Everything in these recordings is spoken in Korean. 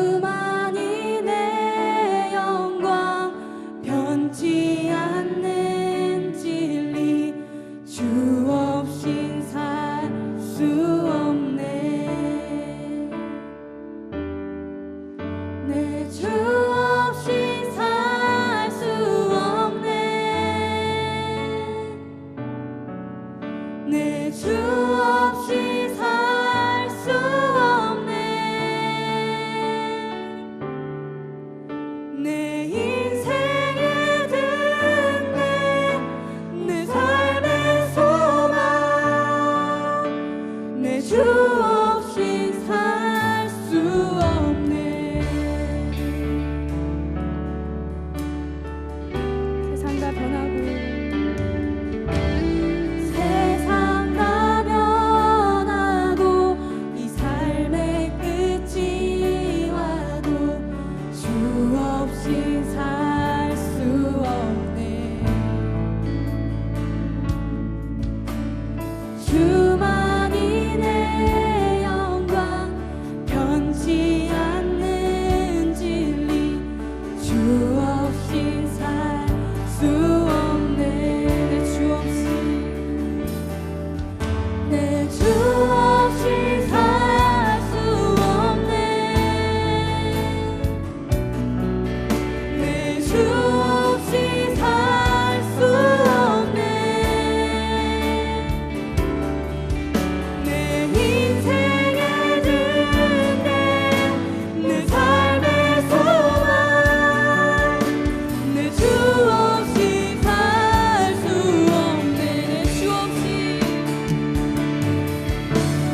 주만이 내 영광 변치 않는 진리 주 없인 살 수 없네 내 주 없인 살 수 없네 내 주 없이 살 수 없네 내 인생의 등대 내 삶의 소망 내 주 없이 살 수 없네 세상과 변하고 주만이 내 영광 변치 않는 진리 주 없이 살 수 없네 내 주 없이 내 주 없이 살 수 없네 내 주 없이 살 수 없네 내 인생의 등대 내 삶의 소망 내 주 없이 살 수 없네 내 주 없이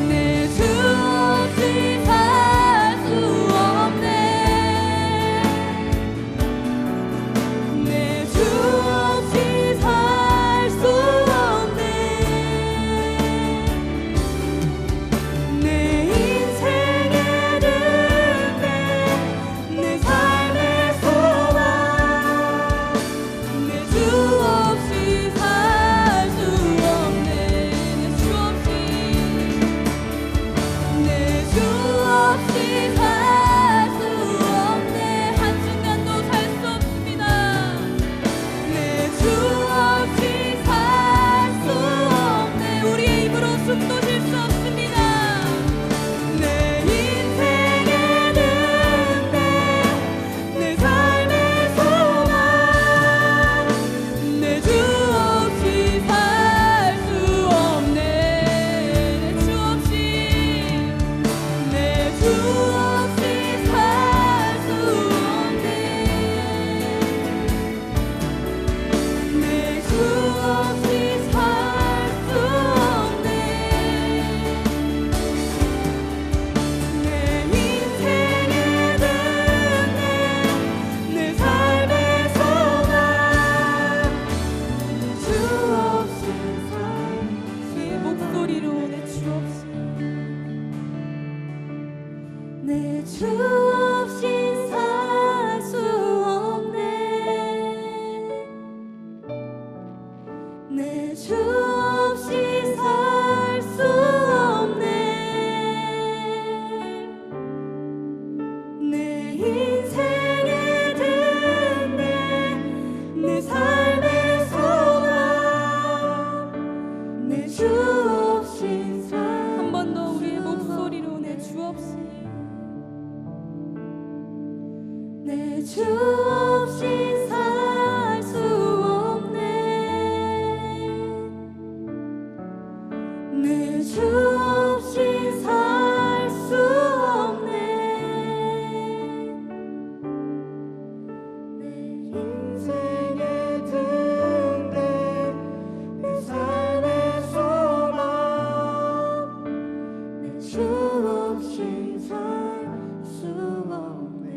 내 주 없이 살 수 없네 내 주 없이 살 수 없네 내 인생의 등대 내 삶의 소망 내 주 없이 살 수 없네 내 주 없이 내 주 없이 살 수 없네 한순간도 살 수 없습니다 내 주 없이 살 수 없네 우리의 입으로 숨도 쉴 수 없습니다 내 인생의 등대 내 삶의 소망 내 주 없이 살 수 없네 내 주 없이 내 주 없이 살 수 없네 내 주 없이 살 수 없네 내 인생의 등대 내 삶의 소망 주 없이 살 주의 목소리로 내 주 없이 내 주 없이 살 수 없네 내 주 없이 살 수 없네 내 인생의 등대 내 삶의 소망 내 주 없이 살 한 번 더 우리의 목소리로 내 주 없이 내 주 없이 살 수 없네 내 주 없이 살 수 없네 내 인생의 등대 내 삶의 소망 내 주 없이 살 수 없네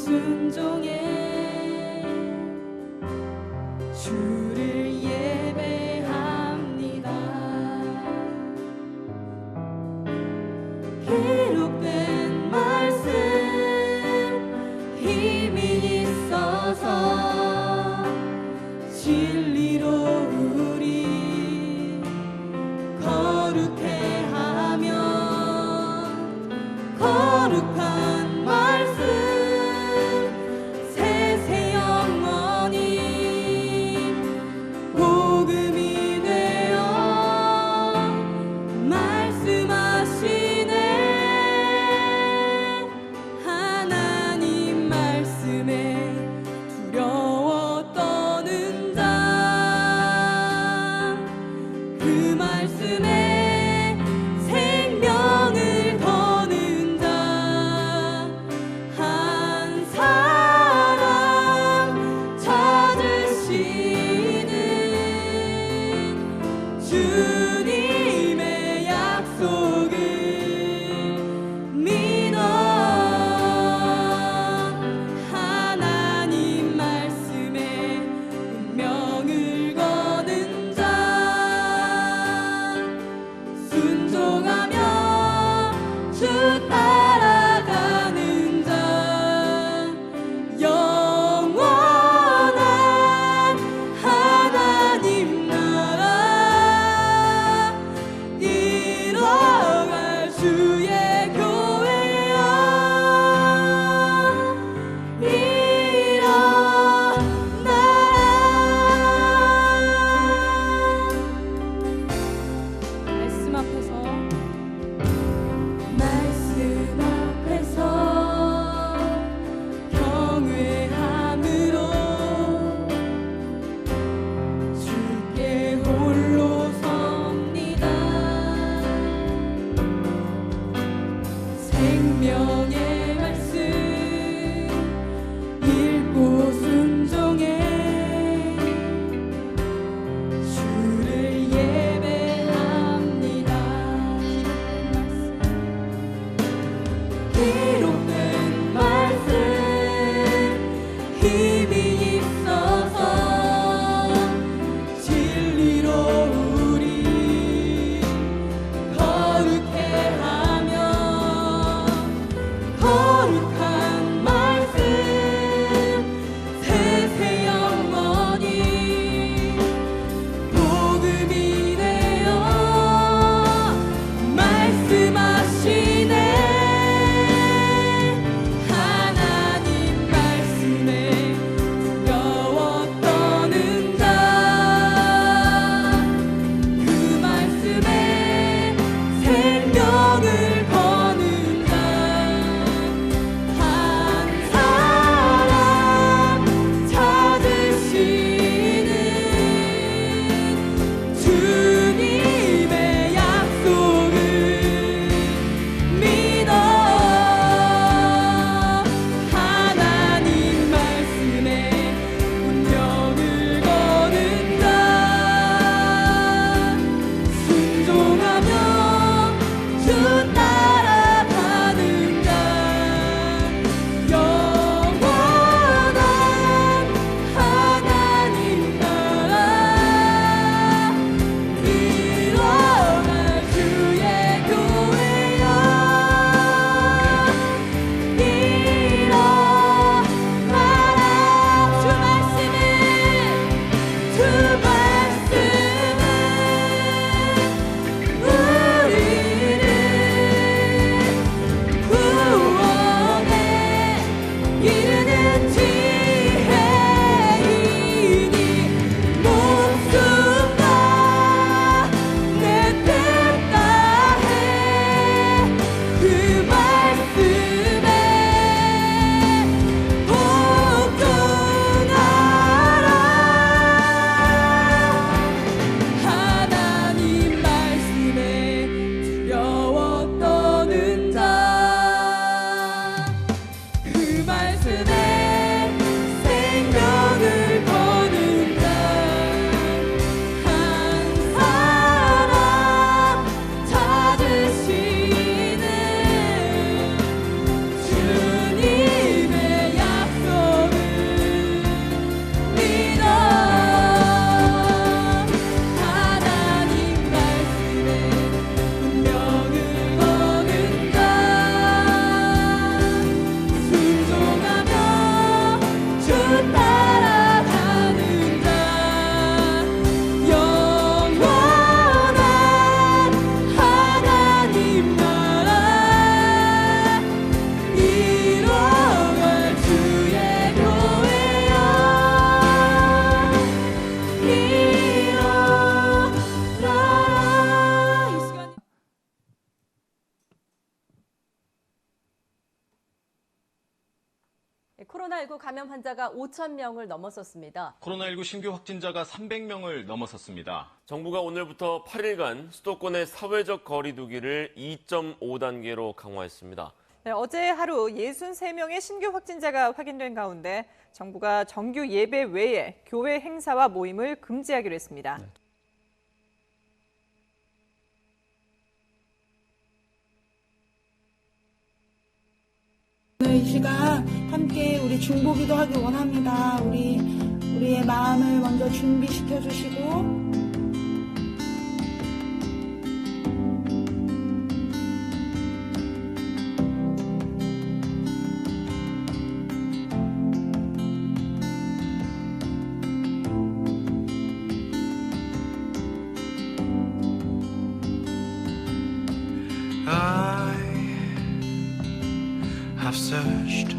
순종해 주를 예배합니다. 기록된 말씀 힘이 있어서 진리로 우리 거룩해 하며 거룩한 말씀 세세 영원히 복음이 되어 말씀하시네. 하나님 말씀에 두려워 떠는 자, 그 말씀에 생명을 거는 자, 한 사람 찾으시는 주님의 약속을 믿어. 하나님 말씀에 운명을 거는 자, 순종하며 주 따라가는 자, 영원한 하나님 나라 이뤄갈 주의 교회여 일어나라. 말씀 앞에서 경외함으로 주께 홀로 섭니다. 생명의 말씀 읽고 순종해 주를 예배합니다. 기록된 말씀 힘이 있어서 진리로 우리 거룩해 하며 거룩한 말씀 세세 영원히 복음이 되어 말씀하시네. 하나님 말씀에 두려워 떠는 자, 그 말씀에 생명을 거는 자, 한 코로나19 감염 환자가 5,000명을 넘어섰습니다. 코로나19 신규 확진자가 300명을 넘어섰습니다. 정부가 오늘부터 8일간 수도권의 사회적 거리 두기를 2.5단계로 강화했습니다. 네, 어제 하루 63명의 신규 확진자가 확인된 가운데 정부가 정규 예배 외에 교회 행사와 모임을 금지하기로 했습니다. 오늘 이 시간 함께 우리 중보기도 하길 원합니다. 우리의 마음을 먼저 준비시켜 주시고 I've searched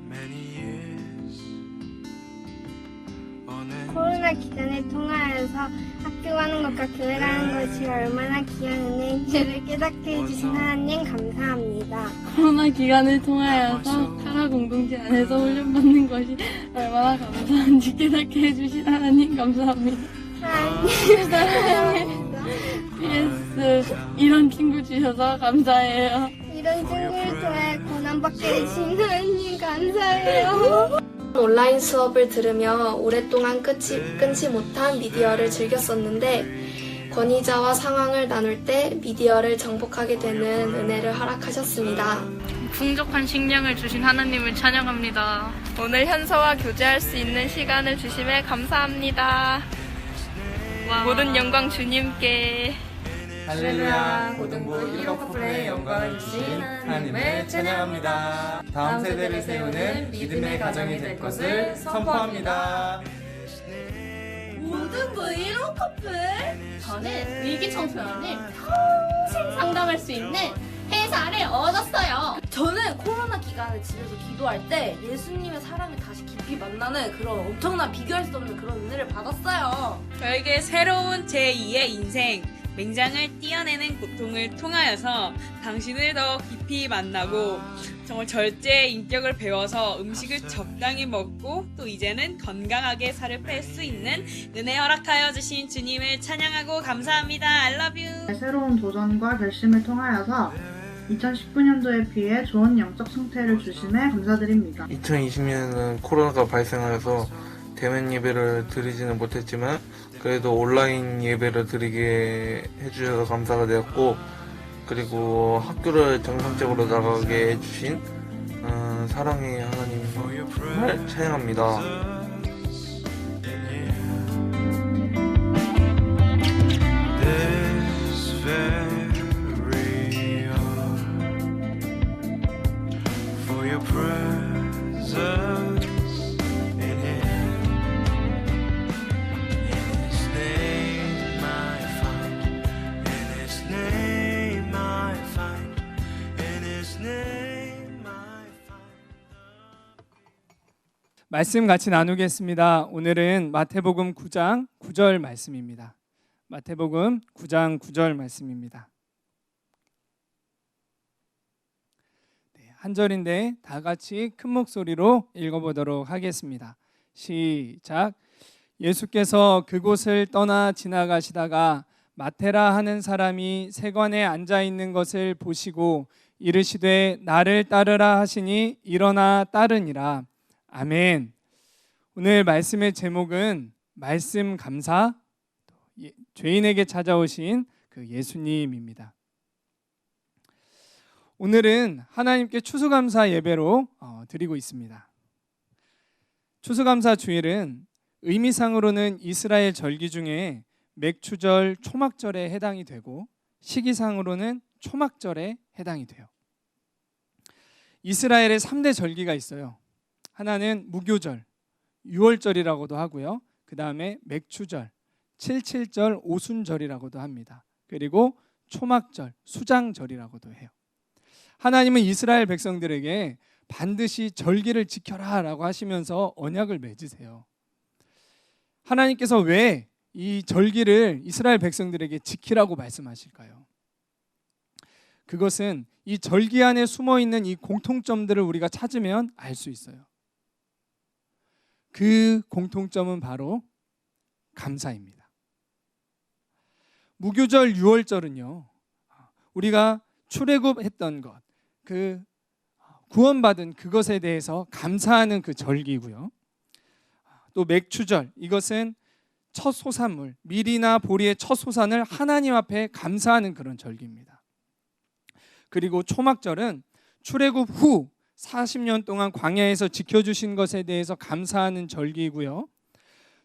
many years on it. 코로나 기간을 통하여서 학교 가는 것과 교회 가는 것이 얼마나 귀한 은혜인지를 깨닫게 해주신 하나님 감사합니다. 코로나 기간을 통하여서 카라 공동체 안에서 훈련받는 것이 얼마나 감사한지 깨닫게 해주신 하나님 감사합니다. 하나님 사랑해. PS 이런 친구 주셔서 감사해요. 이런 친구를 통해 고난받게 해주신 하나님 감사해요. 온라인 수업을 들으며 오랫동안 끊지 못한 미디어를 즐겼었는데 권위자와 상황을 나눌 때 미디어를 정복하게 되는 은혜를 허락하셨습니다. 풍족한 식량을 주신 하나님을 찬양합니다. 오늘 현서와 교제할 수 있는 시간을 주심에 감사합니다. 모든 영광 주님께. 할렐루야. 고등부 1호 커플의 영광을 주신 하나님을 찬양합니다. 다음 세대를 세우는 믿음의 가정이 될 것을 선포합니다. 모든 브이로그 커플, 저는 위기청소년을 평생 상담할 수 있는 회사를 얻었어요. 저는 코로나 기간에 집에서 기도할 때 예수님의 사랑을 다시 깊이 만나는 그런 엄청난 비교할 수 없는 그런 은혜를 받았어요. 저에게 새로운 제2의 인생, 맹장을 띄어내는 고통을 통하여서 당신을 더 깊이 만나고 정말 절제의 인격을 배워서 음식을 적당히 먹고 또 이제는 건강하게 살을 뺄 수 있는 은혜 허락하여 주신 주님을 찬양하고 감사합니다. I love you. 새로운 도전과 결심을 통하여서 2019년도에 비해 좋은 영적 상태를 주심에 감사드립니다. 2020년에는 코로나가 발생하여서 대면 예배를 드리지는 못했지만 그래도 온라인 예배를 드리게 해주셔서 감사가 되었고, 그리고 학교를 정상적으로 나가게 해주신 사랑의 하나님을 찬양합니다. 말씀 같이 나누겠습니다. 오늘은 마태복음 9장 9절 말씀입니다. 마태복음 9장 9절 말씀입니다. 한 절인데 다 같이 큰 목소리로 읽어보도록 하겠습니다. 시작. 예수께서 그곳을 떠나 지나가시다가 마테라 하는 사람이 세관에 앉아 있는 것을 보시고 이르시되 나를 따르라 하시니 일어나 따르니라. 아멘. 오늘 말씀의 제목은 말씀 감사, 죄인에게 찾아오신 그 예수님입니다. 오늘은 하나님께 추수감사 예배로 드리고 있습니다. 추수감사 주일은 의미상으로는 이스라엘 절기 중에 맥추절, 초막절에 해당이 되고 시기상으로는 초막절에 해당이 돼요. 이스라엘에 3대 절기가 있어요. 하나는 무교절, 유월절이라고도 하고요. 그 다음에 맥추절, 칠칠절, 오순절이라고도 합니다. 그리고 초막절, 수장절이라고도 해요. 하나님은 이스라엘 백성들에게 반드시 절기를 지켜라 라고 하시면서 언약을 맺으세요. 하나님께서 왜 이 절기를 이스라엘 백성들에게 지키라고 말씀하실까요? 그것은 이 절기 안에 숨어 있는 이 공통점들을 우리가 찾으면 알 수 있어요. 그 공통점은 바로 감사입니다. 무교절 유월절은요, 우리가 출애굽했던 것, 그 구원받은 그것에 대해서 감사하는 그 절기고요. 또 맥추절, 이것은 첫 소산물, 밀이나 보리의 첫 소산을 하나님 앞에 감사하는 그런 절기입니다. 그리고 초막절은 출애굽 후 40년 동안 광야에서 지켜주신 것에 대해서 감사하는 절기이고요.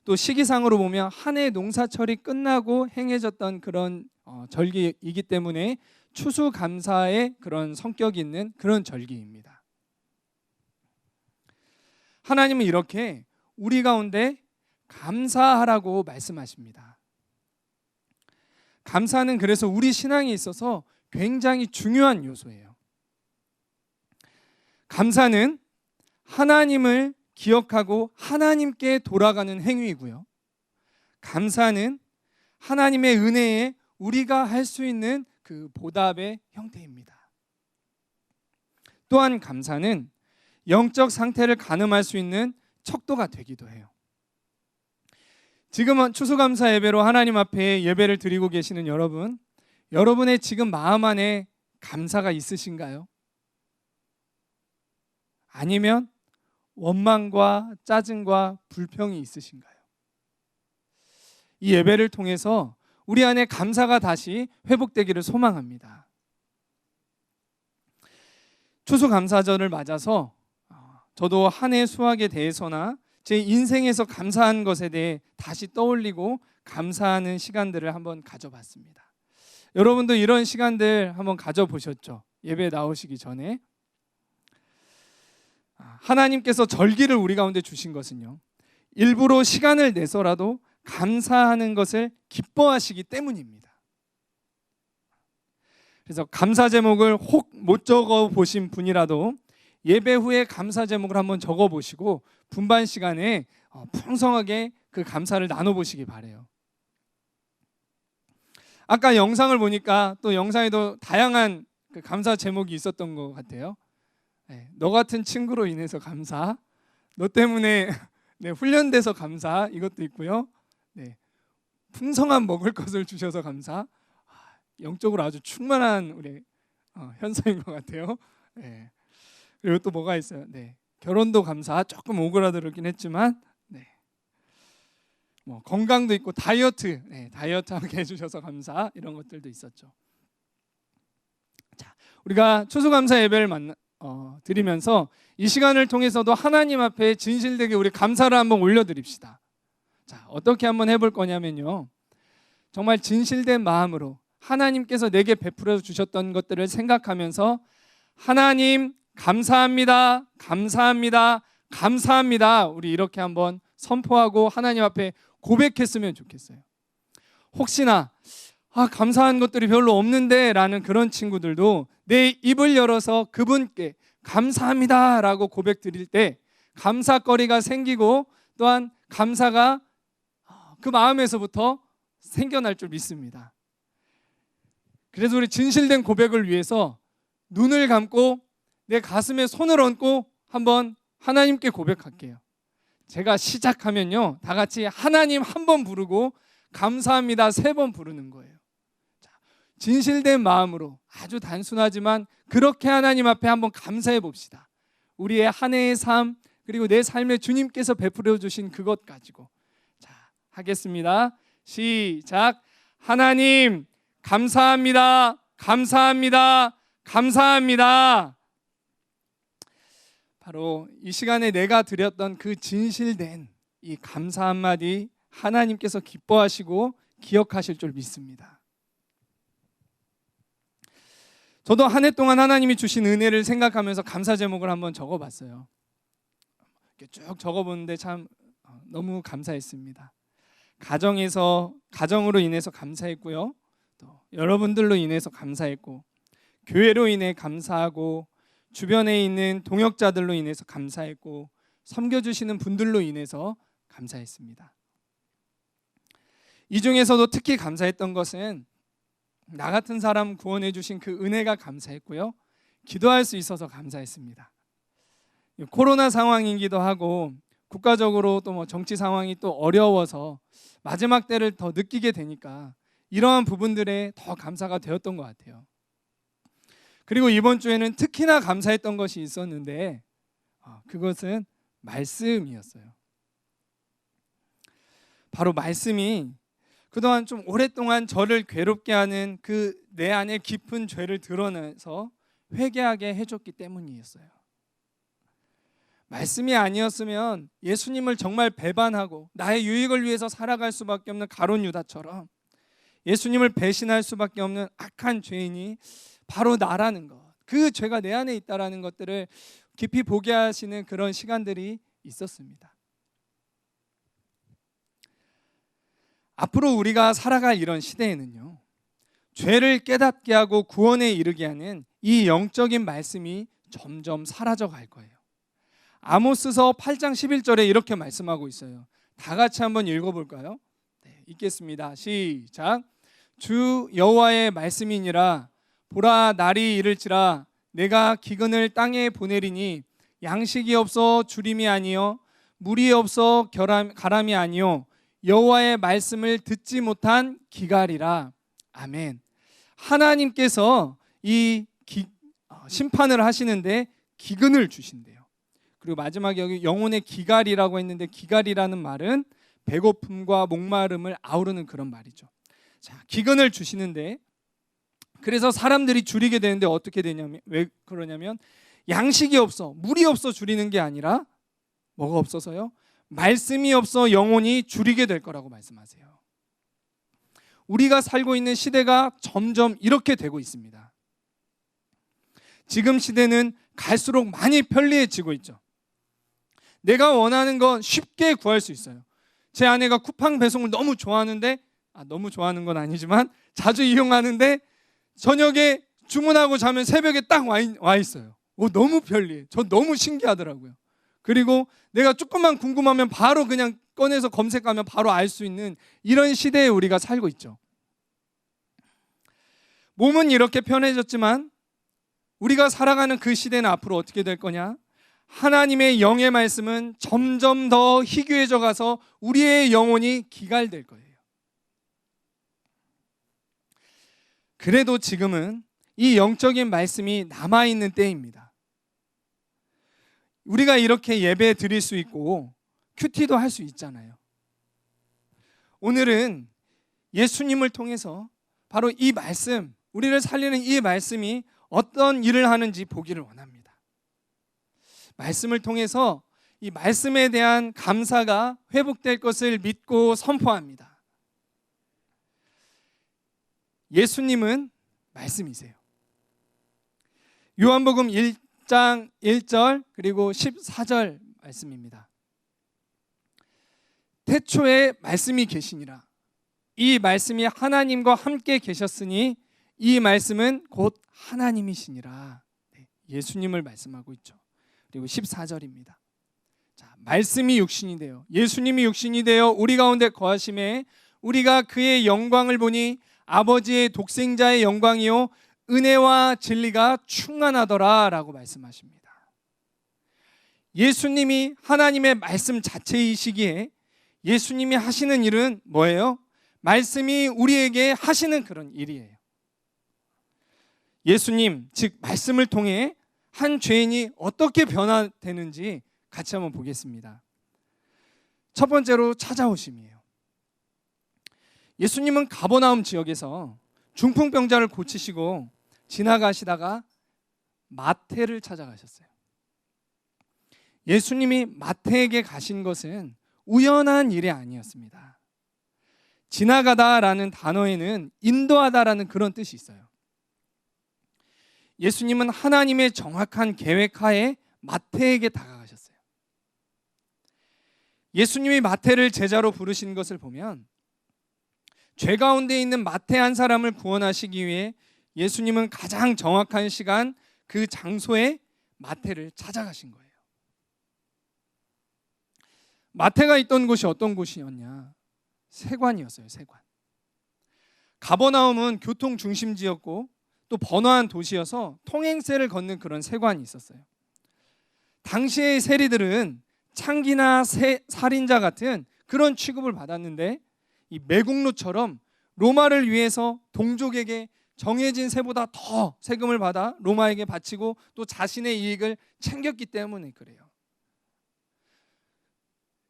또 시기상으로 보면 한 해 농사철이 끝나고 행해졌던 그런 절기이기 때문에 추수감사의 그런 성격이 있는 그런 절기입니다. 하나님은 이렇게 우리 가운데 감사하라고 말씀하십니다. 감사는 그래서 우리 신앙에 있어서 굉장히 중요한 요소예요. 감사는 하나님을 기억하고 하나님께 돌아가는 행위이고요. 감사는 하나님의 은혜에 우리가 할 수 있는 그 보답의 형태입니다. 또한 감사는 영적 상태를 가늠할 수 있는 척도가 되기도 해요. 지금은 추수감사 예배로 하나님 앞에 예배를 드리고 계시는 여러분, 여러분의 지금 마음 안에 감사가 있으신가요? 아니면 원망과 짜증과 불평이 있으신가요? 이 예배를 통해서 우리 안에 감사가 다시 회복되기를 소망합니다. 추수감사절을 맞아서 저도 한 해 수확에 대해서나 제 인생에서 감사한 것에 대해 다시 떠올리고 감사하는 시간들을 한번 가져봤습니다. 여러분도 이런 시간들 한번 가져보셨죠? 예배 나오시기 전에. 하나님께서 절기를 우리 가운데 주신 것은요, 일부러 시간을 내서라도 감사하는 것을 기뻐하시기 때문입니다. 그래서 감사 제목을 혹 못 적어 보신 분이라도 예배 후에 감사 제목을 한번 적어 보시고 분반 시간에 풍성하게 그 감사를 나눠 보시기 바래요. 아까 영상을 보니까 또 영상에도 다양한 그 감사 제목이 있었던 것 같아요. 너 같은 친구로 인해서 감사, 너 때문에 훈련돼서 감사, 이것도 있고요. 풍성한 먹을 것을 주셔서 감사. 영적으로 아주 충만한 우리 현서인 것 같아요. 그리고 또 뭐가 있어요? 결혼도 감사, 조금 오그라들긴 했지만 뭐 건강도 있고 다이어트, 다이어트하게 해주셔서 감사, 이런 것들도 있었죠. 자, 우리가 추수감사 예배를 드리면서 이 시간을 통해서도 하나님 앞에 진실되게 우리 감사를 한번 올려드립시다. 자, 어떻게 한번 해볼 거냐면요, 정말 진실된 마음으로 하나님께서 내게 베풀어 주셨던 것들을 생각하면서 하나님 감사합니다, 감사합니다, 감사합니다, 우리 이렇게 한번 선포하고 하나님 앞에 고백했으면 좋겠어요. 혹시나 감사한 것들이 별로 없는데 라는 그런 친구들도 내 입을 열어서 그분께 감사합니다 라고 고백 드릴 때 감사거리가 생기고 또한 감사가 그 마음에서부터 생겨날 줄 믿습니다. 그래서 우리 진실된 고백을 위해서 눈을 감고 내 가슴에 손을 얹고 한번 하나님께 고백할게요. 제가 시작하면요, 다 같이 하나님 한 번 부르고 감사합니다 3번 부르는 거예요. 자, 진실된 마음으로 아주 단순하지만 그렇게 하나님 앞에 한번 감사해 봅시다. 우리의 한 해의 삶, 그리고 내 삶에 주님께서 베풀어 주신 그것 가지고. 자, 하겠습니다. 시작. 하나님 감사합니다, 감사합니다, 감사합니다. 바로 이 시간에 내가 드렸던 그 진실된 이 감사 한마디 하나님께서 기뻐하시고 기억하실 줄 믿습니다. 저도 한 해 동안 하나님이 주신 은혜를 생각하면서 감사 제목을 한번 적어봤어요. 이렇게 쭉 적어보는데 참 너무 감사했습니다. 가정으로 인해서 감사했고요, 또 여러분들로 인해서 감사했고, 교회로 인해 감사하고, 주변에 있는 동역자들로 인해서 감사했고, 섬겨주시는 분들로 인해서 감사했습니다. 이 중에서도 특히 감사했던 것은 나 같은 사람 구원해 주신 그 은혜가 감사했고요. 기도할 수 있어서 감사했습니다. 코로나 상황이기도 하고 국가적으로 또 뭐 정치 상황이 또 어려워서 마지막 때를 더 느끼게 되니까 이러한 부분들에 더 감사가 되었던 것 같아요. 그리고 이번 주에는 특히나 감사했던 것이 있었는데 그것은 말씀이었어요. 바로 말씀이 그동안 좀 오랫동안 저를 괴롭게 하는 그 내 안에 깊은 죄를 드러내서 회개하게 해줬기 때문이었어요. 말씀이 아니었으면 예수님을 정말 배반하고 나의 유익을 위해서 살아갈 수밖에 없는 가룟 유다처럼 예수님을 배신할 수밖에 없는 악한 죄인이 바로 나라는 것, 그 죄가 내 안에 있다라는 것들을 깊이 보게 하시는 그런 시간들이 있었습니다. 앞으로 우리가 살아갈 이런 시대에는요, 죄를 깨닫게 하고 구원에 이르게 하는 이 영적인 말씀이 점점 사라져 갈 거예요. 아모스서 8장 11절에 이렇게 말씀하고 있어요. 다 같이 한번 읽어볼까요? 네, 읽겠습니다. 시작. 주 여호와의 말씀이니라. 보라, 날이 이를지라 내가 기근을 땅에 보내리니 양식이 없어 주림이 아니요 물이 없어 가람이 아니요 여호와의 말씀을 듣지 못한 기갈이라. 아멘. 하나님께서 이 심판을 하시는데 기근을 주신대요. 그리고 마지막에 여기 영혼의 기갈이라고 했는데 기갈이라는 말은 배고픔과 목마름을 아우르는 그런 말이죠. 자, 기근을 주시는데 그래서 사람들이 줄이게 되는데 어떻게 되냐면, 왜 그러냐면 양식이 없어, 물이 없어 줄이는 게 아니라 뭐가 없어서요? 말씀이 없어 영혼이 줄이게 될 거라고 말씀하세요. 우리가 살고 있는 시대가 점점 이렇게 되고 있습니다. 지금 시대는 갈수록 많이 편리해지고 있죠. 내가 원하는 건 쉽게 구할 수 있어요. 제 아내가 쿠팡 배송을 너무 좋아하는데, 너무 좋아하는 건 아니지만 자주 이용하는데 저녁에 주문하고 자면 새벽에 딱 와 있어요. 너무 편리해. 저 너무 신기하더라고요. 그리고 내가 조금만 궁금하면 바로 그냥 꺼내서 검색하면 바로 알 수 있는 이런 시대에 우리가 살고 있죠. 몸은 이렇게 편해졌지만 우리가 살아가는 그 시대는 앞으로 어떻게 될 거냐? 하나님의 영의 말씀은 점점 더 희귀해져 가서 우리의 영혼이 기갈될 거예요. 그래도 지금은 이 영적인 말씀이 남아있는 때입니다. 우리가 이렇게 예배 드릴 수 있고 큐티도 할 수 있잖아요. 오늘은 예수님을 통해서 바로 이 말씀, 우리를 살리는 이 말씀이 어떤 일을 하는지 보기를 원합니다. 말씀을 통해서 이 말씀에 대한 감사가 회복될 것을 믿고 선포합니다. 예수님은 말씀이세요. 요한복음 1장 1절 그리고 14절 말씀입니다. 태초에 말씀이 계시니라. 이 말씀이 하나님과 함께 계셨으니 이 말씀은 곧 하나님이시니라. 예수님을 말씀하고 있죠. 그리고 14절입니다. 자, 말씀이 육신이 되어 예수님이 육신이 되어 우리 가운데 거하심에 우리가 그의 영광을 보니 아버지의 독생자의 영광이요 은혜와 진리가 충만하더라 라고 말씀하십니다. 예수님이 하나님의 말씀 자체이시기에 예수님이 하시는 일은 뭐예요? 말씀이 우리에게 하시는 그런 일이에요. 예수님, 즉 말씀을 통해 한 죄인이 어떻게 변화되는지 같이 한번 보겠습니다. 첫 번째로 찾아오심이에요. 예수님은 가버나움 지역에서 중풍병자를 고치시고 지나가시다가 마태를 찾아가셨어요. 예수님이 마태에게 가신 것은 우연한 일이 아니었습니다. 지나가다라는 단어에는 인도하다라는 그런 뜻이 있어요. 예수님은 하나님의 정확한 계획하에 마태에게 다가가셨어요. 예수님이 마태를 제자로 부르신 것을 보면 죄 가운데 있는 마태 한 사람을 구원하시기 위해 예수님은 가장 정확한 시간 그 장소에 마태를 찾아가신 거예요. 마태가 있던 곳이 어떤 곳이었냐? 세관이었어요. 세관. 가버나움은 교통 중심지였고 또 번화한 도시여서 통행세를 걷는 그런 세관이 있었어요. 당시의 세리들은 창기나 살인자 같은 그런 취급을 받았는데 이 매국노처럼 로마를 위해서 동족에게 정해진 세보다 더 세금을 받아 로마에게 바치고 또 자신의 이익을 챙겼기 때문에 그래요.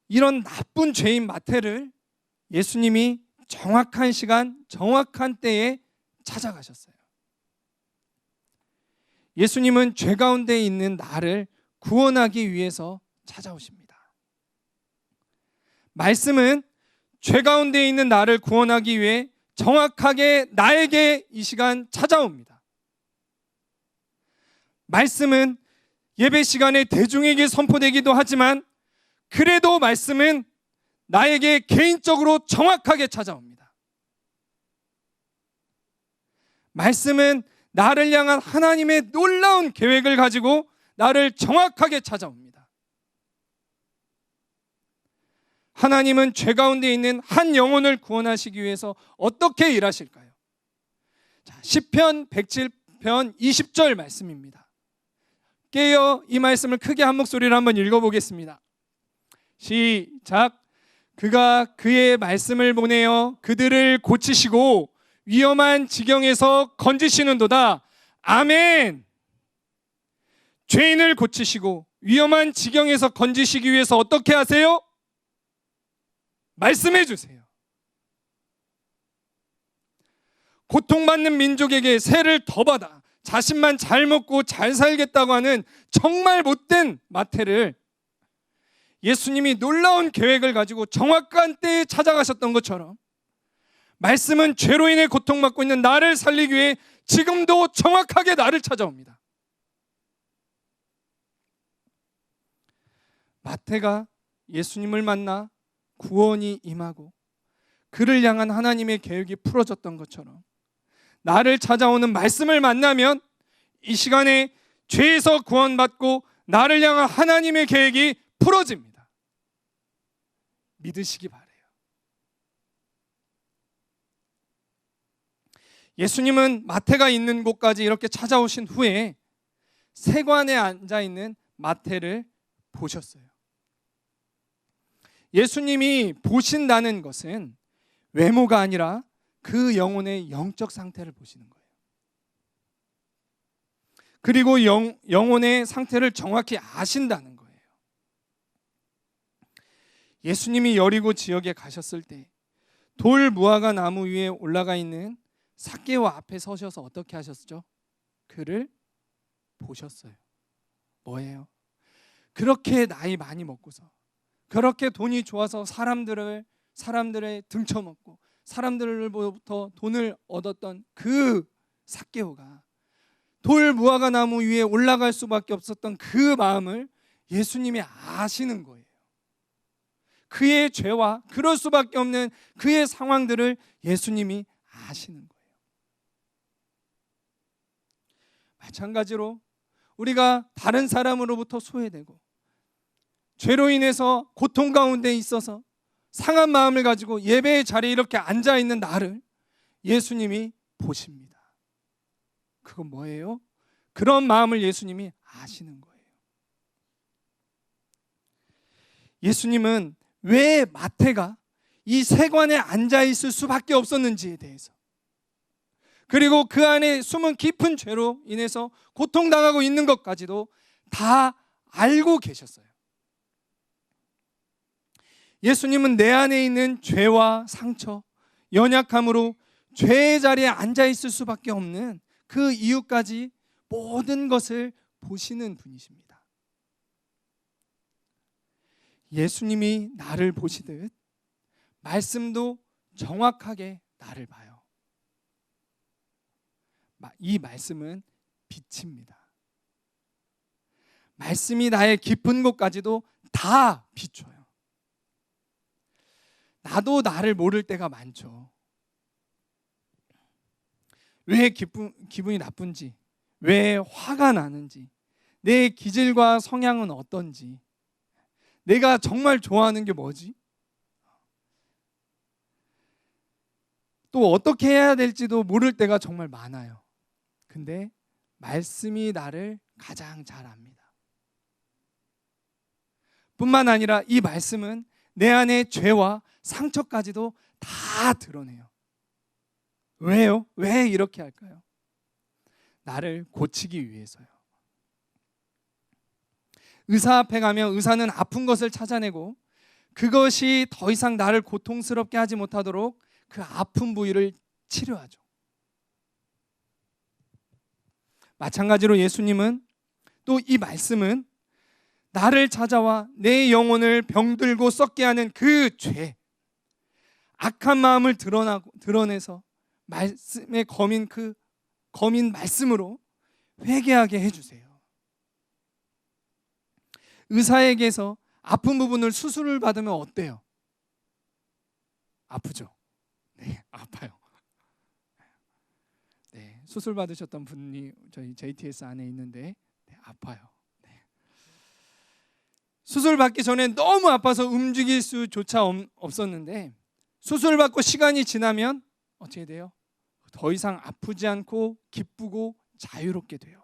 이런 나쁜 죄인 마태를 예수님이 정확한 시간, 정확한 때에 찾아가셨어요. 예수님은 죄 가운데 있는 나를 구원하기 위해서 찾아오십니다. 말씀은 죄 가운데 있는 나를 구원하기 위해 정확하게 나에게 이 시간 찾아옵니다. 말씀은 예배 시간에 대중에게 선포되기도 하지만 그래도 말씀은 나에게 개인적으로 정확하게 찾아옵니다. 말씀은 나를 향한 하나님의 놀라운 계획을 가지고 나를 정확하게 찾아옵니다. 하나님은 죄 가운데 있는 한 영혼을 구원하시기 위해서 어떻게 일하실까요? 자, 시편 107편 20절 말씀입니다. 깨어 이 말씀을 크게 한 목소리로 한번 읽어보겠습니다. 시작. 그가 그의 말씀을 보내어 그들을 고치시고 위험한 지경에서 건지시는도다. 아멘. 죄인을 고치시고 위험한 지경에서 건지시기 위해서 어떻게 하세요? 말씀해 주세요. 고통받는 민족에게 세를 더 받아 자신만 잘 먹고 잘 살겠다고 하는 정말 못된 마태를 예수님이 놀라운 계획을 가지고 정확한 때에 찾아가셨던 것처럼 말씀은 죄로 인해 고통받고 있는 나를 살리기 위해 지금도 정확하게 나를 찾아옵니다. 마태가 예수님을 만나 구원이 임하고 그를 향한 하나님의 계획이 풀어졌던 것처럼 나를 찾아오는 말씀을 만나면 이 시간에 죄에서 구원받고 나를 향한 하나님의 계획이 풀어집니다. 믿으시기 바래요. 예수님은 마태가 있는 곳까지 이렇게 찾아오신 후에 세관에 앉아있는 마태를 보셨어요. 예수님이 보신다는 것은 외모가 아니라 그 영혼의 영적 상태를 보시는 거예요. 그리고 영혼의 상태를 정확히 아신다는 거예요. 예수님이 여리고 지역에 가셨을 때 돌 무화과 나무 위에 올라가 있는 삭개오 앞에 서셔서 어떻게 하셨죠? 그를 보셨어요. 뭐예요? 그렇게 나이 많이 먹고서 그렇게 돈이 좋아서 사람들의 등쳐먹고 사람들로부터 돈을 얻었던 그 삭개오가 돌 무화과 나무 위에 올라갈 수밖에 없었던 그 마음을 예수님이 아시는 거예요. 그의 죄와 그럴 수밖에 없는 그의 상황들을 예수님이 아시는 거예요. 마찬가지로 우리가 다른 사람으로부터 소외되고 죄로 인해서 고통 가운데 있어서 상한 마음을 가지고 예배의 자리에 이렇게 앉아있는 나를 예수님이 보십니다. 그건 뭐예요? 그런 마음을 예수님이 아시는 거예요. 예수님은 왜 마태가 이 세관에 앉아있을 수밖에 없었는지에 대해서, 그리고 그 안에 숨은 깊은 죄로 인해서 고통당하고 있는 것까지도 다 알고 계셨어요. 예수님은 내 안에 있는 죄와 상처, 연약함으로 죄의 자리에 앉아있을 수밖에 없는 그 이유까지 모든 것을 보시는 분이십니다. 예수님이 나를 보시듯 말씀도 정확하게 나를 봐요. 이 말씀은 빛입니다. 말씀이 나의 깊은 곳까지도 다 비춰요. 나도 나를 모를 때가 많죠. 왜 기분이 나쁜지, 왜 화가 나는지, 내 기질과 성향은 어떤지, 내가 정말 좋아하는 게 뭐지? 또 어떻게 해야 될지도 모를 때가 정말 많아요. 근데 말씀이 나를 가장 잘 압니다. 뿐만 아니라 이 말씀은 내 안의 죄와 상처까지도 다 드러내요. 왜요? 왜 이렇게 할까요? 나를 고치기 위해서요. 의사 앞에 가면 의사는 아픈 것을 찾아내고 그것이 더 이상 나를 고통스럽게 하지 못하도록 그 아픈 부위를 치료하죠. 마찬가지로 예수님은 또 이 말씀은 나를 찾아와 내 영혼을 병들고 썩게 하는 그 죄, 악한 마음을 드러내서 말씀의 검인 말씀으로 회개하게 해주세요. 의사에게서 아픈 부분을 수술을 받으면 어때요? 아프죠? 네, 아파요. 네, 수술 받으셨던 분이 저희 JTS 안에 있는데 네, 아파요. 네. 수술 받기 전에 너무 아파서 움직일 수조차 없었는데 수술 받고 시간이 지나면 어떻게 돼요? 더 이상 아프지 않고 기쁘고 자유롭게 돼요.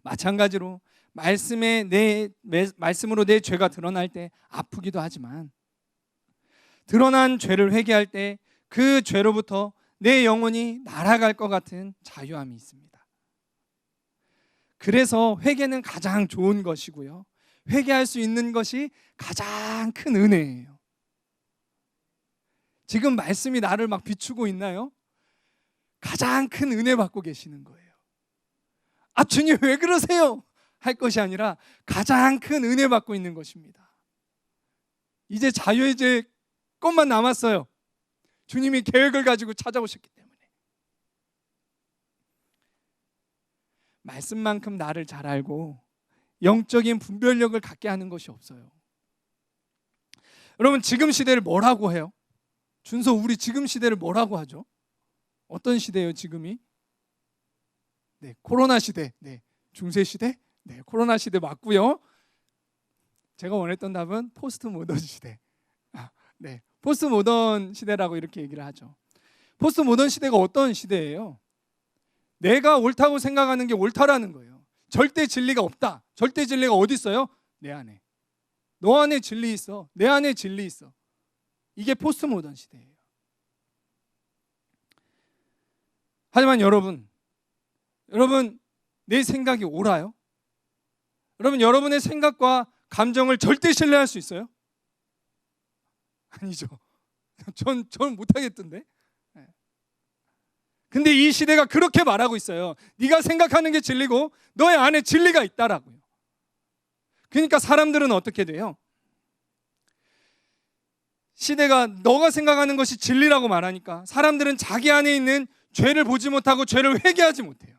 마찬가지로 말씀으로 내 죄가 드러날 때 아프기도 하지만 드러난 죄를 회개할 때 그 죄로부터 내 영혼이 날아갈 것 같은 자유함이 있습니다. 그래서 회개는 가장 좋은 것이고요. 회개할 수 있는 것이 가장 큰 은혜예요. 지금 말씀이 나를 막 비추고 있나요? 가장 큰 은혜 받고 계시는 거예요. 아, 주님 왜 그러세요? 할 것이 아니라 가장 큰 은혜 받고 있는 것입니다. 이제 자유의 제 것만 남았어요. 주님이 계획을 가지고 찾아오셨기 때문에. 말씀만큼 나를 잘 알고 영적인 분별력을 갖게 하는 것이 없어요. 여러분, 지금 시대를 뭐라고 해요? 준서, 우리 지금 시대를 뭐라고 하죠? 어떤 시대예요, 지금이? 네, 코로나 시대. 네, 중세 시대? 네, 코로나 시대 맞고요. 제가 원했던 답은 포스트 모던 시대. 네, 포스트 모던 시대라고 이렇게 얘기를 하죠. 포스트 모던 시대가 어떤 시대예요? 내가 옳다고 생각하는 게 옳다라는 거예요. 절대 진리가 없다. 절대 진리가 어디 있어요? 내 안에. 너 안에 진리 있어. 내 안에 진리 있어. 이게 포스트 모던 시대예요. 하지만 여러분 내 생각이 옳아요? 여러분의 생각과 감정을 절대 신뢰할 수 있어요? 아니죠. 전 못하겠던데. 근데 이 시대가 그렇게 말하고 있어요. 네가 생각하는 게 진리고 너의 안에 진리가 있다라고요. 그러니까 사람들은 어떻게 돼요? 시대가 너가 생각하는 것이 진리라고 말하니까 사람들은 자기 안에 있는 죄를 보지 못하고 죄를 회개하지 못해요.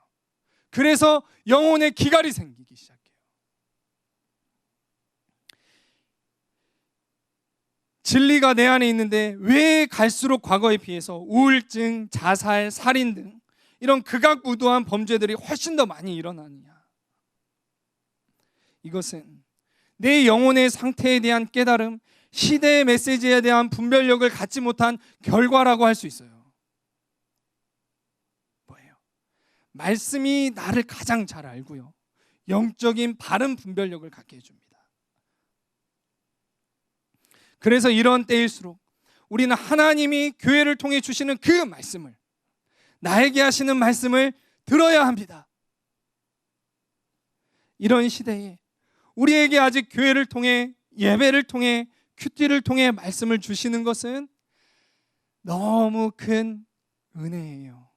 그래서 영혼의 기갈이 생기기 시작해요. 진리가 내 안에 있는데 왜 갈수록 과거에 비해서 우울증, 자살, 살인 등 이런 극악무도한 범죄들이 훨씬 더 많이 일어나느냐? 이것은 내 영혼의 상태에 대한 깨달음, 시대의 메시지에 대한 분별력을 갖지 못한 결과라고 할 수 있어요. 뭐예요? 말씀이 나를 가장 잘 알고요. 영적인 바른 분별력을 갖게 해줍니다. 그래서 이런 때일수록 우리는 하나님이 교회를 통해 주시는 그 말씀을, 나에게 하시는 말씀을 들어야 합니다. 이런 시대에 우리에게 아직 교회를 통해, 예배를 통해, 큐티를 통해 말씀을 주시는 것은 너무 큰 은혜예요.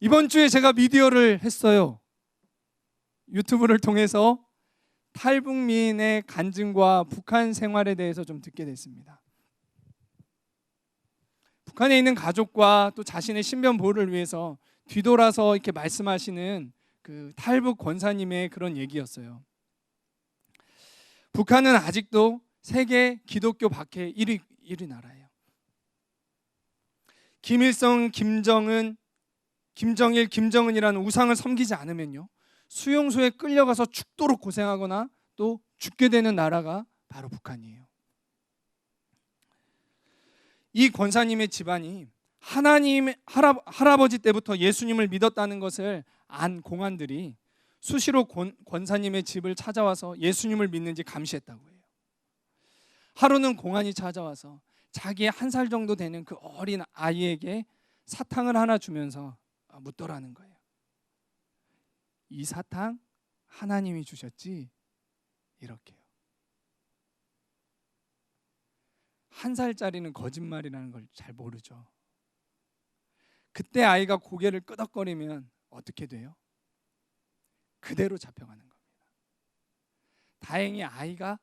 이번 주에 제가 미디어를 했어요. 유튜브를 통해서 탈북민의 간증과 북한 생활에 대해서 좀 듣게 됐습니다. 북한에 있는 가족과 또 자신의 신변 보호를 위해서 뒤돌아서 이렇게 말씀하시는 그 탈북 권사님의 그런 얘기였어요. 북한은 아직도 세계 기독교 박해 1위 나라예요. 김일성, 김정일, 김정은이라는 우상을 섬기지 않으면요, 수용소에 끌려가서 죽도록 고생하거나 또 죽게 되는 나라가 바로 북한이에요. 이 권사님의 집안이 할아버지 때부터 예수님을 믿었다는 것을 안 공안들이 수시로 권사님의 집을 찾아와서 예수님을 믿는지 감시했다고 해요. 하루는 공안이 찾아와서 자기의 1살 정도 되는 그 어린 아이에게 사탕을 하나 주면서 묻더라는 거예요. 이 사탕 하나님이 주셨지? 이렇게요. 1살짜리는 거짓말이라는 걸 잘 모르죠. 그때 아이가 고개를 끄덕거리면 어떻게 돼요? 그대로 잡혀가는 겁니다. 다행히 아이가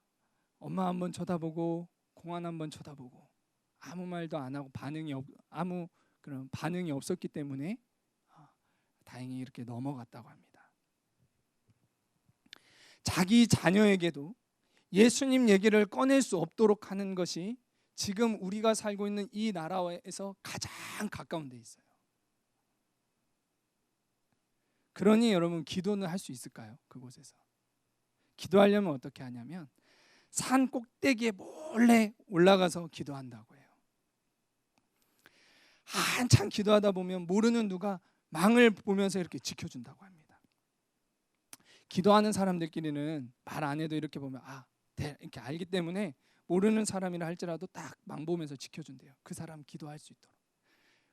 엄마 한번 쳐다보고 공안 한번 쳐다보고 아무 말도 안 하고 아무 그런 반응이 없었기 때문에 다행히 이렇게 넘어갔다고 합니다. 자기 자녀에게도 예수님 얘기를 꺼낼 수 없도록 하는 것이 지금 우리가 살고 있는 이 나라에서 가장 가까운 데 있어요. 그러니 여러분 기도는 할 수 있을까요? 그곳에서 기도하려면 어떻게 하냐면 산 꼭대기에 몰래 올라가서 기도한다고 해요. 한참 기도하다 보면 모르는 누가 망을 보면서 이렇게 지켜준다고 합니다. 기도하는 사람들끼리는 말 안 해도 이렇게 보면 이렇게 알기 때문에 모르는 사람이라 할지라도 딱 망 보면서 지켜준대요. 그 사람 기도할 수 있도록.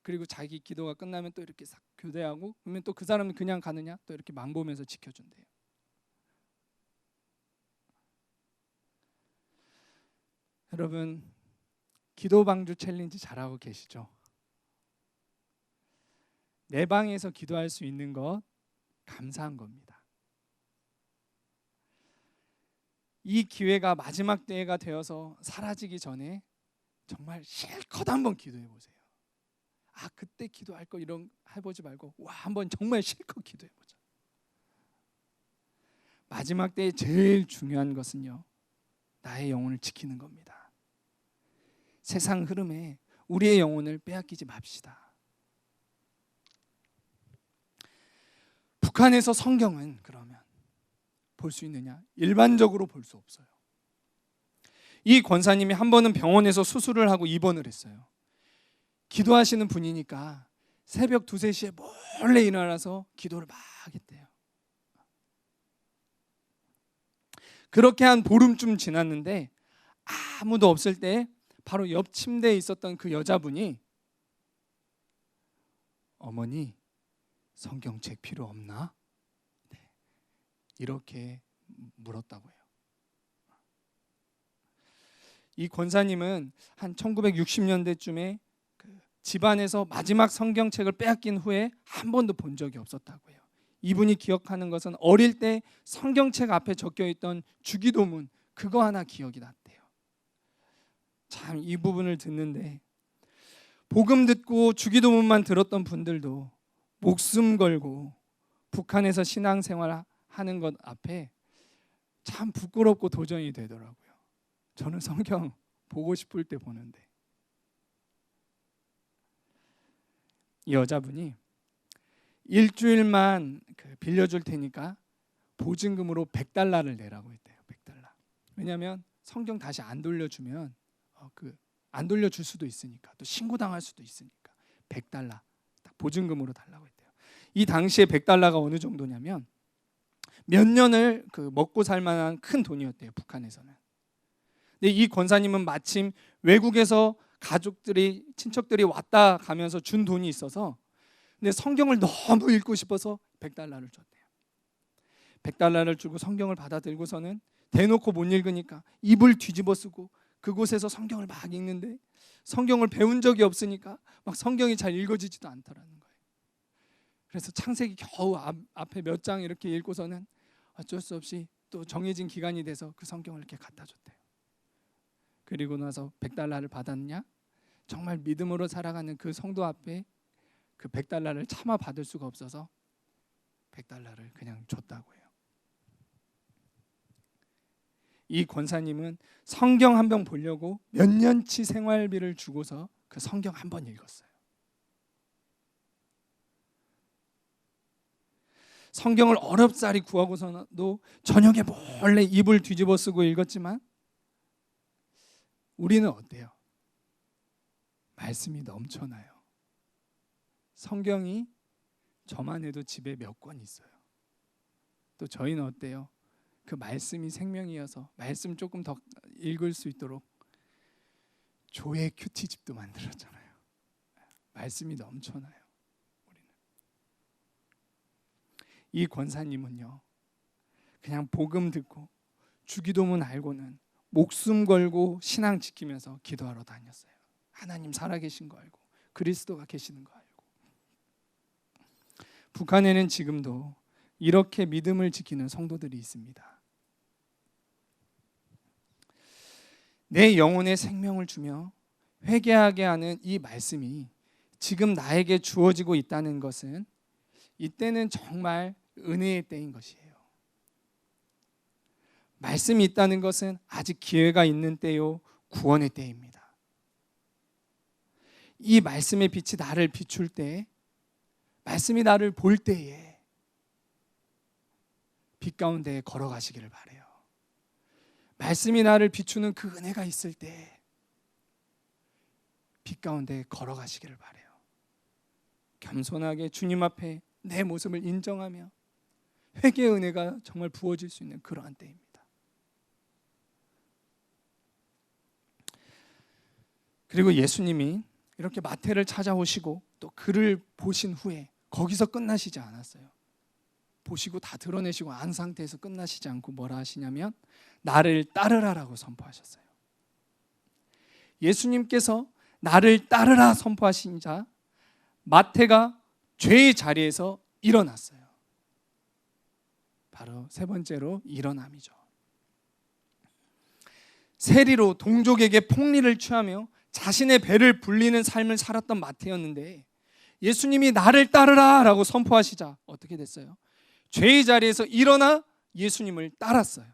그리고 자기 기도가 끝나면 또 이렇게 싹 교대하고 그러면 또 그 사람은 그냥 가느냐 또 이렇게 망 보면서 지켜준대요. 여러분 기도 방주 챌린지 잘하고 계시죠? 내 방에서 기도할 수 있는 것 감사한 겁니다. 이 기회가 마지막 때가 되어서 사라지기 전에 정말 실컷 한번 기도해 보세요. 그때 기도할 거 이런 해보지 말고 한번 정말 실컷 기도해 보자. 마지막 때에 제일 중요한 것은요, 나의 영혼을 지키는 겁니다. 세상 흐름에 우리의 영혼을 빼앗기지 맙시다. 북한에서 성경은 그러면 볼 수 있느냐? 일반적으로 볼 수 없어요. 이 권사님이 한 번은 병원에서 수술을 하고 입원을 했어요. 기도하시는 분이니까 새벽 2, 3시에 몰래 일어나서 기도를 막 했대요. 그렇게 한 보름쯤 지났는데 아무도 없을 때 바로 옆 침대에 있었던 그 여자분이 어머니 성경책 필요 없나? 네. 이렇게 물었다고 해요. 이 권사님은 한 1960년대쯤에 집안에서 마지막 성경책을 빼앗긴 후에 한 번도 본 적이 없었다고 해요. 이분이 기억하는 것은 어릴 때 성경책 앞에 적혀있던 주기도문 그거 하나 기억이 났대요. 참 이 부분을 듣는데 복음 듣고 주기도문만 들었던 분들도 목숨 걸고 북한에서 신앙생활 하는 것 앞에 참 부끄럽고 도전이 되더라고요. 저는 성경 보고 싶을 때 보는데 이 여자분이 일주일만 빌려줄 테니까 보증금으로 $100를 내라고 했대요. $100. 왜냐하면 성경 다시 안 돌려주면 안 돌려줄 수도 있으니까 또 신고당할 수도 있으니까 $100 딱 보증금으로 달라고 했대요. 이 당시에 $100가 어느 정도냐면 몇 년을 먹고 살 만한 큰 돈이었대요. 북한에서는. 근데 이 권사님은 마침 외국에서 가족들이 친척들이 왔다 가면서 준 돈이 있어서 근데 성경을 너무 읽고 싶어서 $100를 줬대요. $100를 주고 성경을 받아들고서는 대놓고 못 읽으니까 입을 뒤집어 쓰고 그곳에서 성경을 막 읽는데 성경을 배운 적이 없으니까 막 성경이 잘 읽어지지도 않더라는 거예요. 그래서 창세기 겨우 앞에 몇 장 이렇게 읽고서는 어쩔 수 없이 또 정해진 기간이 돼서 그 성경을 이렇게 갖다 줬대요. 그리고 나서 $100를 받았냐? 정말 믿음으로 살아가는 그 성도 앞에 그 $100를 차마 받을 수가 없어서 $100를 그냥 줬다고 해요. 이 권사님은 성경 한 병 보려고 몇 년치 생활비를 주고서 그 성경 한 번 읽었어요. 성경을 어렵사리 구하고서도 저녁에 몰래 입을 뒤집어 쓰고 읽었지만 우리는 어때요? 말씀이 넘쳐나요. 성경이 저만 해도 집에 몇 권 있어요. 또 저희는 어때요? 그 말씀이 생명이어서 말씀 조금 더 읽을 수 있도록 조회 큐티집도 만들었잖아요. 말씀이 넘쳐나요. 우리는. 이 권사님은요, 그냥 복음 듣고 주기도문 알고는 목숨 걸고 신앙 지키면서 기도하러 다녔어요. 하나님 살아계신 거 알고 그리스도가 계시는 거 알고. 북한에는 지금도 이렇게 믿음을 지키는 성도들이 있습니다. 내 영혼에 생명을 주며 회개하게 하는 이 말씀이 지금 나에게 주어지고 있다는 것은 이때는 정말 은혜의 때인 것이에요. 말씀이 있다는 것은 아직 기회가 있는 때요, 구원의 때입니다. 이 말씀의 빛이 나를 비출 때, 말씀이 나를 볼 때에 빛 가운데 걸어가시기를 바라요. 말씀이 나를 비추는 그 은혜가 있을 때 빛 가운데 걸어가시기를 바라요. 겸손하게 주님 앞에 내 모습을 인정하며 회개의 은혜가 정말 부어질 수 있는 그러한 때입니다. 그리고 예수님이 이렇게 마태를 찾아오시고 또 그를 보신 후에 거기서 끝나시지 않았어요. 보시고 다 드러내시고 안 상태에서 끝나시지 않고 뭐라 하시냐면 나를 따르라라고 선포하셨어요. 예수님께서 나를 따르라 선포하시자 마태가 죄의 자리에서 일어났어요. 바로 세 번째로 일어남이죠. 세리로 동족에게 폭리를 취하며 자신의 배를 불리는 삶을 살았던 마태였는데 예수님이 나를 따르라 라고 선포하시자 어떻게 됐어요? 죄의 자리에서 일어나 예수님을 따랐어요.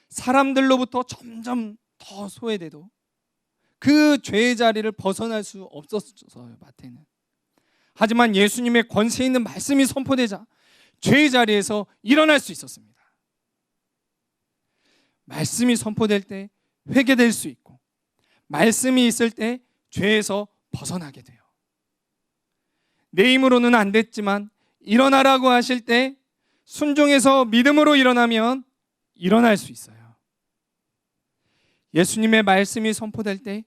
사람들로부터 점점 더 소외돼도 그 죄의 자리를 벗어날 수 없었어요, 마태는. 하지만 예수님의 권세 있는 말씀이 선포되자 죄의 자리에서 일어날 수 있었습니다. 말씀이 선포될 때 회개될 수 있고 말씀이 있을 때 죄에서 벗어나게 돼요. 내 힘으로는 안 됐지만 일어나라고 하실 때 순종해서 믿음으로 일어나면 일어날 수 있어요. 예수님의 말씀이 선포될 때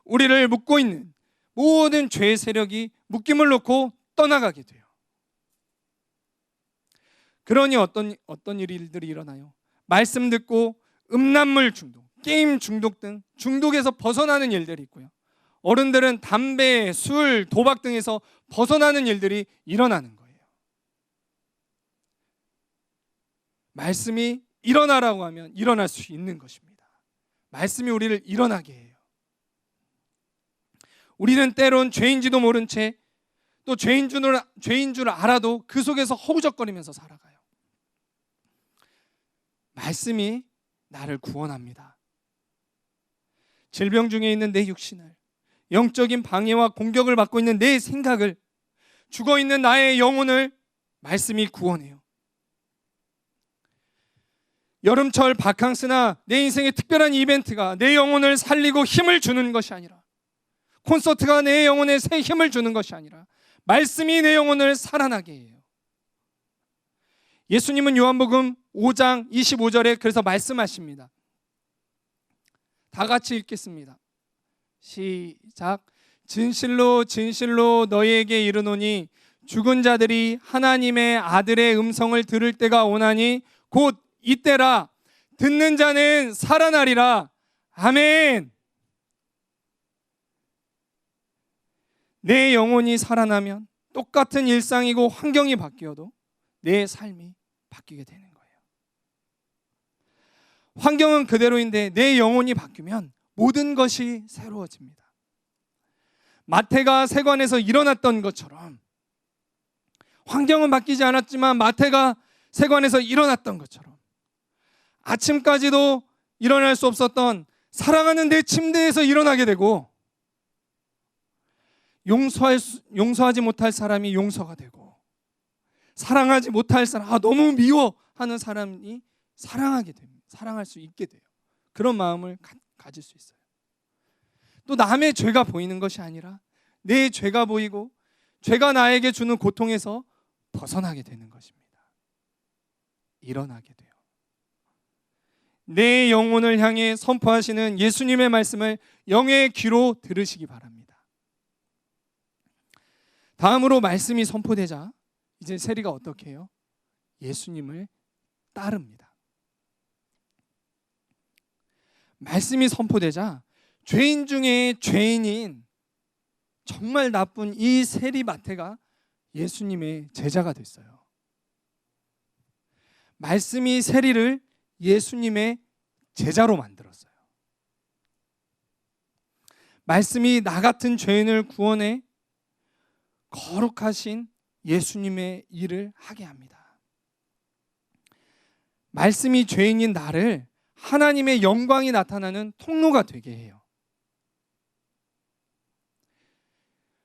우리를 묶고 있는 모든 죄의 세력이 묶임을 놓고 떠나가게 돼요. 그러니 어떤 일들이 일어나요? 말씀 듣고 음란물 중독, 게임 중독 등 중독에서 벗어나는 일들이 있고요. 어른들은 담배, 술, 도박 등에서 벗어나는 일들이 일어나는 거예요. 말씀이 일어나라고 하면 일어날 수 있는 것입니다. 말씀이 우리를 일어나게 해요. 우리는 때론 죄인지도 모른 채 또 죄인 줄 알아도 그 속에서 허우적거리면서 살아가요. 말씀이 나를 구원합니다. 질병 중에 있는 내 육신을, 영적인 방해와 공격을 받고 있는 내 생각을, 죽어있는 나의 영혼을 말씀이 구원해요. 여름철 바캉스나 내 인생의 특별한 이벤트가 내 영혼을 살리고 힘을 주는 것이 아니라, 콘서트가 내 영혼에 새 힘을 주는 것이 아니라 말씀이 내 영혼을 살아나게 해요. 예수님은 요한복음 5장 25절에 그래서 말씀하십니다. 다 같이 읽겠습니다. 시작. 진실로 진실로 너희에게 이르노니 죽은 자들이 하나님의 아들의 음성을 들을 때가 오나니 곧 이때라. 듣는 자는 살아나리라. 아멘. 내 영혼이 살아나면 똑같은 일상이고 환경이 바뀌어도 내 삶이 바뀌게 되는 거예요. 환경은 그대로인데 내 영혼이 바뀌면 모든 것이 새로워집니다. 마태가 세관에서 일어났던 것처럼 환경은 바뀌지 않았지만 마태가 세관에서 일어났던 것처럼 아침까지도 일어날 수 없었던 사랑하는 내 침대에서 일어나게 되고 용서하지 못할 사람이 용서가 되고 사랑하지 못할 사람, 너무 미워 하는 사람이 사랑하게 됩니다. 사랑할 수 있게 돼요. 그런 마음을 가질 수 있어요. 또 남의 죄가 보이는 것이 아니라 내 죄가 보이고 죄가 나에게 주는 고통에서 벗어나게 되는 것입니다. 일어나게 돼요. 내 영혼을 향해 선포하시는 예수님의 말씀을 영의 귀로 들으시기 바랍니다. 다음으로 말씀이 선포되자 이제 세리가 어떻게 해요? 예수님을 따릅니다. 말씀이 선포되자 죄인 중에 죄인인 정말 나쁜 이 세리 마태가 예수님의 제자가 됐어요. 말씀이 세리를 예수님의 제자로 만들었어요. 말씀이 나 같은 죄인을 구원해 거룩하신 예수님의 일을 하게 합니다. 말씀이 죄인인 나를 하나님의 영광이 나타나는 통로가 되게 해요.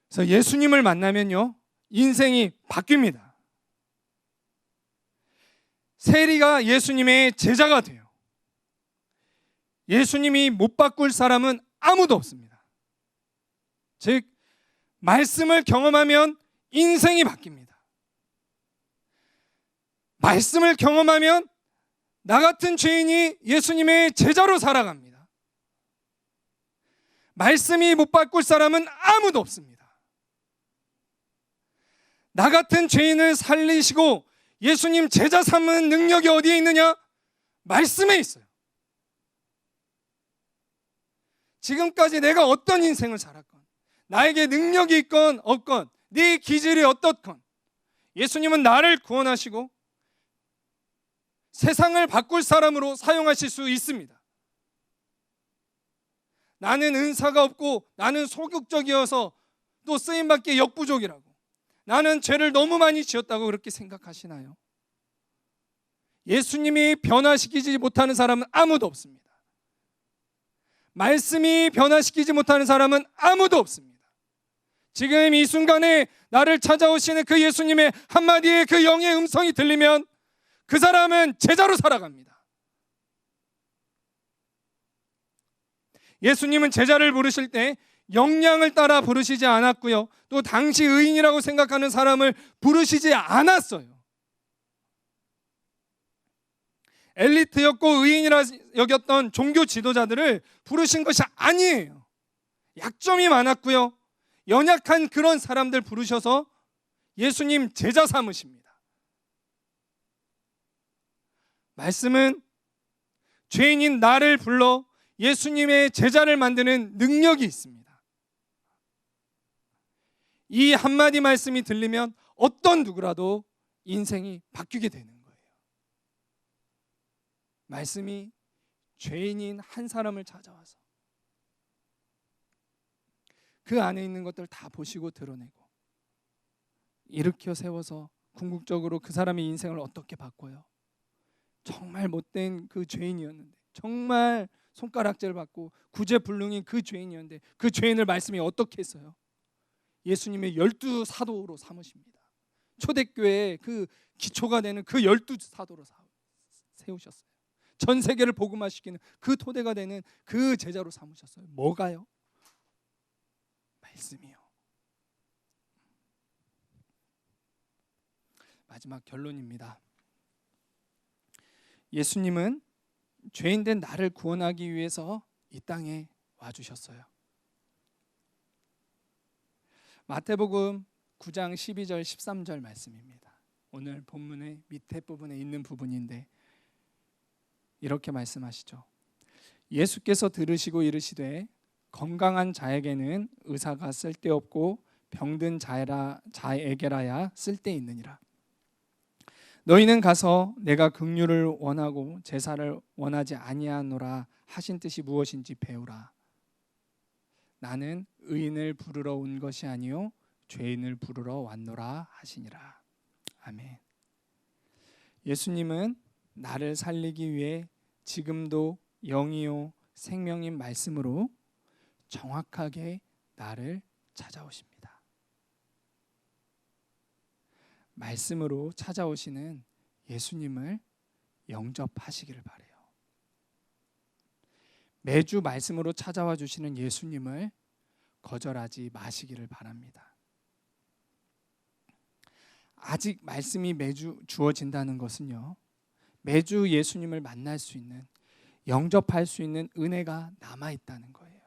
그래서 예수님을 만나면요, 인생이 바뀝니다. 세리가 예수님의 제자가 돼요. 예수님이 못 바꿀 사람은 아무도 없습니다. 즉, 말씀을 경험하면 인생이 바뀝니다. 말씀을 경험하면 나 같은 죄인이 예수님의 제자로 살아갑니다. 말씀이 못 바꿀 사람은 아무도 없습니다. 나 같은 죄인을 살리시고 예수님 제자 삼는 능력이 어디에 있느냐? 말씀에 있어요. 지금까지 내가 어떤 인생을 살았건, 나에게 능력이 있건 없건, 네 기질이 어떻건, 예수님은 나를 구원하시고 세상을 바꿀 사람으로 사용하실 수 있습니다. 나는 은사가 없고 나는 소극적이어서 또 쓰임받기에 역부족이라고, 나는 죄를 너무 많이 지었다고 그렇게 생각하시나요? 예수님이 변화시키지 못하는 사람은 아무도 없습니다. 말씀이 변화시키지 못하는 사람은 아무도 없습니다. 지금 이 순간에 나를 찾아오시는 그 예수님의 한마디의 그 영의 음성이 들리면 그 사람은 제자로 살아갑니다. 예수님은 제자를 부르실 때 역량을 따라 부르시지 않았고요, 또 당시 의인이라고 생각하는 사람을 부르시지 않았어요. 엘리트였고 의인이라 여겼던 종교 지도자들을 부르신 것이 아니에요. 약점이 많았고요, 연약한 그런 사람들 부르셔서 예수님 제자 삼으십니다. 말씀은 죄인인 나를 불러 예수님의 제자를 만드는 능력이 있습니다. 이 한마디 말씀이 들리면 어떤 누구라도 인생이 바뀌게 되는 거예요. 말씀이 죄인인 한 사람을 찾아와서 그 안에 있는 것들 다 보시고 드러내고 일으켜 세워서 궁극적으로 그 사람의 인생을 어떻게 바꿔요? 정말 못된 그 죄인이었는데, 정말 손가락질 받고 구제불능인 그 죄인이었는데, 그 죄인을 말씀이 어떻게 했어요? 예수님의 12사도로 삼으십니다. 초대교회의 그 기초가 되는 그 12사도로 세우셨어요. 전 세계를 복음화시키는 그 토대가 되는 그 제자로 삼으셨어요. 뭐가요? 말씀이요. 마지막 결론입니다. 예수님은 죄인된 나를 구원하기 위해서 이 땅에 와주셨어요. 마태복음 9장 12절 13절 말씀입니다. 오늘 본문의 밑에 부분에 있는 부분인데 이렇게 말씀하시죠. 예수께서 들으시고 이르시되 건강한 자에게는 의사가 쓸데없고 병든 자에게라야 쓸데있느니라. 너희는 가서 내가 긍휼을 원하고 제사를 원하지 아니하노라 하신 뜻이 무엇인지 배우라. 나는 의인을 부르러 온 것이 아니요 죄인을 부르러 왔노라 하시니라. 아멘. 예수님은 나를 살리기 위해 지금도 영이요 생명인 말씀으로 정확하게 나를 찾아오십니다. 말씀으로 찾아오시는 예수님을 영접하시기를 바라요. 매주 말씀으로 찾아와 주시는 예수님을 거절하지 마시기를 바랍니다. 아직 말씀이 매주 주어진다는 것은요, 매주 예수님을 만날 수 있는, 영접할 수 있는 은혜가 남아있다는 거예요.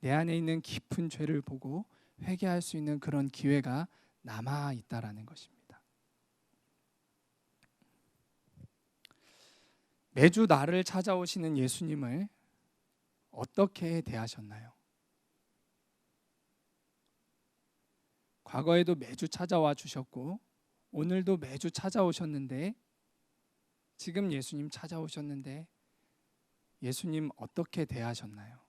내 안에 있는 깊은 죄를 보고 회개할 수 있는 그런 기회가 남아있다라는 것입니다. 매주 나를 찾아오시는 예수님을 어떻게 대하셨나요? 과거에도 매주 찾아와 주셨고 오늘도 매주 찾아오셨는데, 지금 예수님 찾아오셨는데 예수님 어떻게 대하셨나요?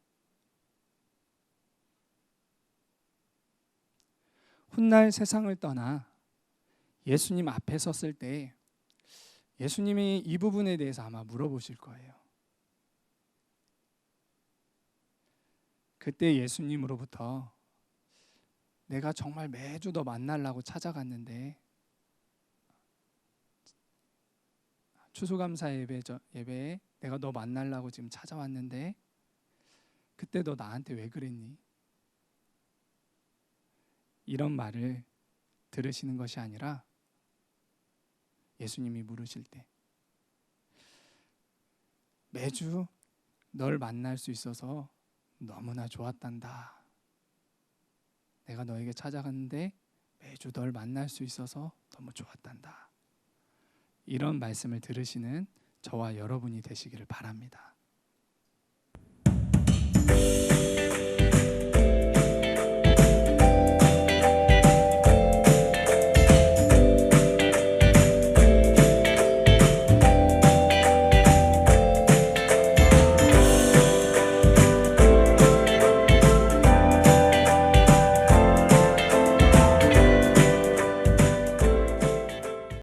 훗날 세상을 떠나 예수님 앞에 섰을 때 예수님이 이 부분에 대해서 아마 물어보실 거예요. 그때 예수님으로부터 내가 정말 매주 너 만나려고 찾아갔는데, 추수감사 예배에 내가 너 만나려고 지금 찾아왔는데 그때 너 나한테 왜 그랬니? 이런 말을 들으시는 것이 아니라 예수님이 물으실 때, 매주 널 만날 수 있어서 너무나 좋았단다. 내가 너에게 찾아갔는데 매주 널 만날 수 있어서 너무 좋았단다. 이런 말씀을 들으시는 저와 여러분이 되시기를 바랍니다.